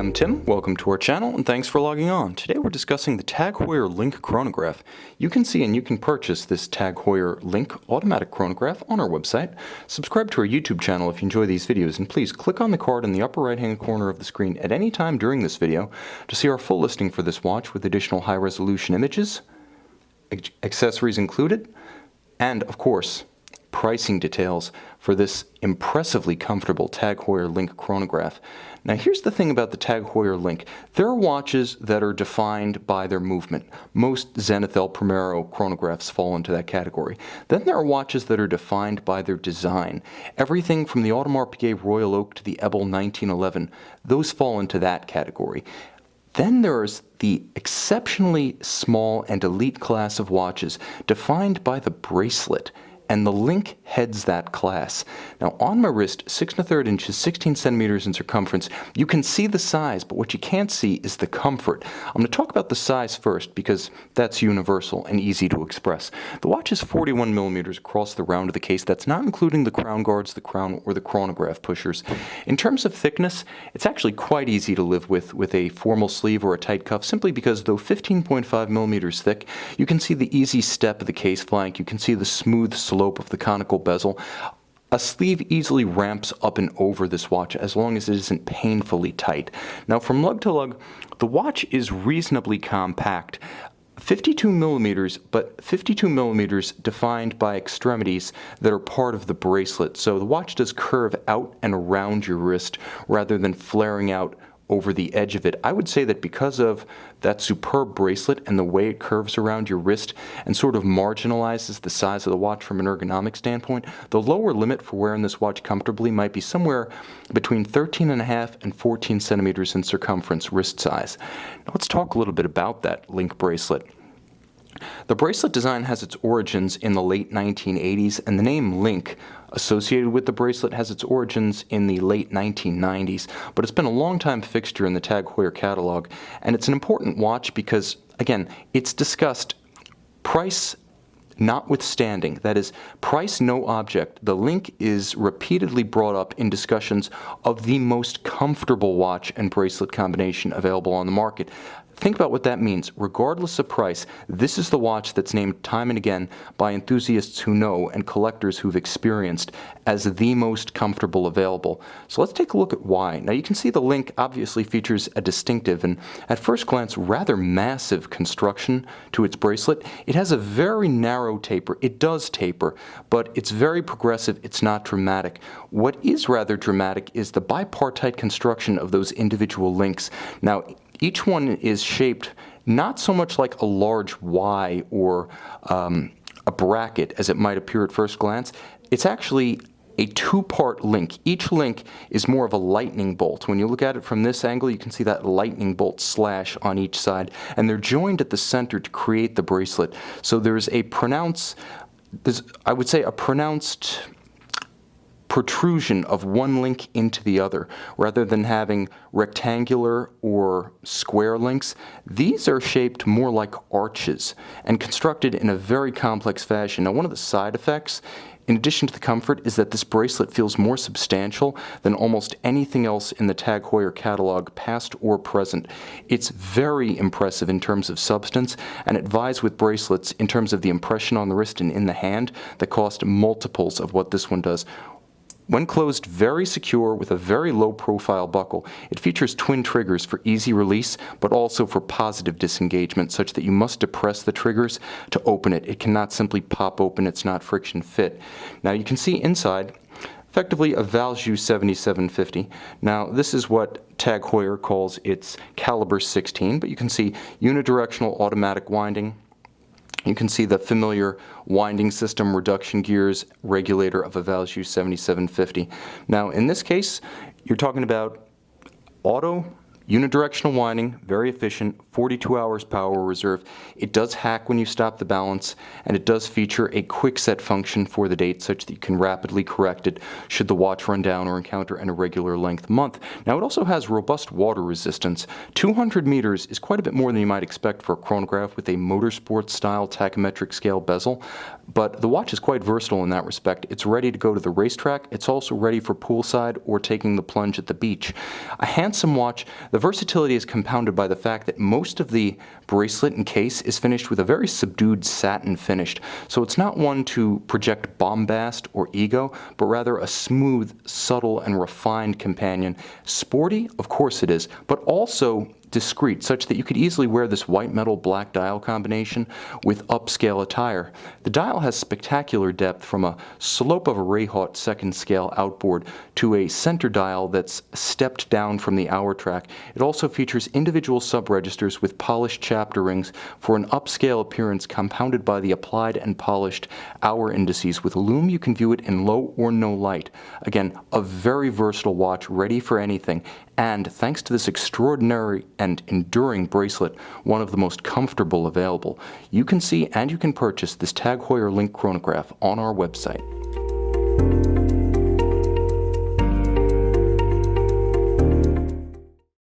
I'm Tim, welcome to our channel, and thanks for logging on. Today we're discussing the Tag Heuer Link Chronograph. You can see and you can purchase this Tag Heuer Link automatic chronograph on our website. Subscribe to our YouTube channel if you enjoy these videos, and please click on the card in the upper right hand corner of the screen at any time during this video to see our full listing for this watch with additional high resolution images, accessories included, and of course, pricing details for this impressively comfortable Tag Heuer Link chronograph. Now here's the thing about the Tag Heuer Link. There are watches that are defined by their movement. Most Zenith El Primero chronographs fall into that category. Then there are watches that are defined by their design. Everything from the Audemars Piguet Royal Oak to the Ebel 1911, those fall into that category. Then there's the exceptionally small and elite class of watches defined by the bracelet, and the Link heads that class. Now on my wrist, 6 1/3 inches, 16 centimeters in circumference, you can see the size, but what you can't see is the comfort. I'm going to talk about the size first because that's universal and easy to express. The watch is 41 millimeters across the round of the case. That's not including the crown guards, the crown, or the chronograph pushers. In terms of thickness, it's actually quite easy to live with a formal sleeve or a tight cuff, simply because though 15.5 millimeters thick, you can see the easy step of the case flank, you can see the smooth slope of the conical bezel. A sleeve easily ramps up and over this watch as long as it isn't painfully tight. Now from lug to lug, the watch is reasonably compact. 52 millimeters, but 52 millimeters defined by extremities that are part of the bracelet. So the watch does curve out and around your wrist rather than flaring out over the edge of it. I would say that because of that superb bracelet and the way it curves around your wrist and sort of marginalizes the size of the watch from an ergonomic standpoint, the lower limit for wearing this watch comfortably might be somewhere between 13.5 and 14 centimeters in circumference wrist size. Now let's talk a little bit about that Link bracelet. The bracelet design has its origins in the late 1980s, and the name Link associated with the bracelet has its origins in the late 1990s, but it's been a long-time fixture in the Tag Heuer catalog, and it's an important watch because, again, it's discussed price notwithstanding, that is, price no object. The Link is repeatedly brought up in discussions of the most comfortable watch and bracelet combination available on the market. Think about what that means. Regardless of price, this is the watch that's named time and again by enthusiasts who know and collectors who've experienced as the most comfortable available. So let's take a look at why. Now you can see the Link obviously features a distinctive and at first glance rather massive construction to its bracelet. It has a very narrow taper. It does taper, but it's very progressive. It's not dramatic. What is rather dramatic is the bipartite construction of those individual links. Now each one is shaped not so much like a large Y or a bracket as it might appear at first glance. It's actually a two-part link. Each link is more of a lightning bolt. When you look at it from this angle, you can see that lightning bolt slash on each side, and they're joined at the center to create the bracelet. So there's a pronounced, I would say a pronounced protrusion of one link into the other. Rather than having rectangular or square links, these are shaped more like arches and constructed in a very complex fashion. Now one of the side effects, in addition to the comfort, is that this bracelet feels more substantial than almost anything else in the Tag Heuer catalog, past or present. It's very impressive in terms of substance, and it vies with bracelets in terms of the impression on the wrist and in the hand that cost multiples of what this one does. When closed, very secure with a very low profile buckle. It features twin triggers for easy release, but also for positive disengagement, such that you must depress the triggers to open it. It cannot simply pop open. It's not friction fit. Now you can see inside effectively a Valjoux 7750. Now this is what Tag Heuer calls its caliber 16, but you can see unidirectional automatic winding. You can see the familiar winding system reduction gears regulator of a Valjoux 7750. Now in this case, you're talking about auto unidirectional winding, very efficient, 42 hours power reserve. It does hack when you stop the balance, and it does feature a quick set function for the date such that you can rapidly correct it should the watch run down or encounter an irregular length month. Now it also has robust water resistance. 200 meters is quite a bit more than you might expect for a chronograph with a motorsport style tachometric scale bezel, but the watch is quite versatile in that respect. It's ready to go to the racetrack. It's also ready for poolside or taking the plunge at the beach. A handsome watch The versatility is compounded by the fact that most of the bracelet and case is finished with a very subdued satin finish, so it's not one to project bombast or ego, but rather a smooth, subtle, and refined companion. Sporty, of course it is, but also discreet, such that you could easily wear this white metal black dial combination with upscale attire. The dial has spectacular depth, from a slope of a Rehaught second scale outboard to a center dial that's stepped down from the hour track. It also features individual sub-registers with polished chapter rings for an upscale appearance, compounded by the applied and polished hour indices. With lume, you can view it in low or no light. Again, a very versatile watch, ready for anything, and thanks to this extraordinary and enduring bracelet, one of the most comfortable available. You can see and you can purchase this Tag Heuer Link Chronograph on our website.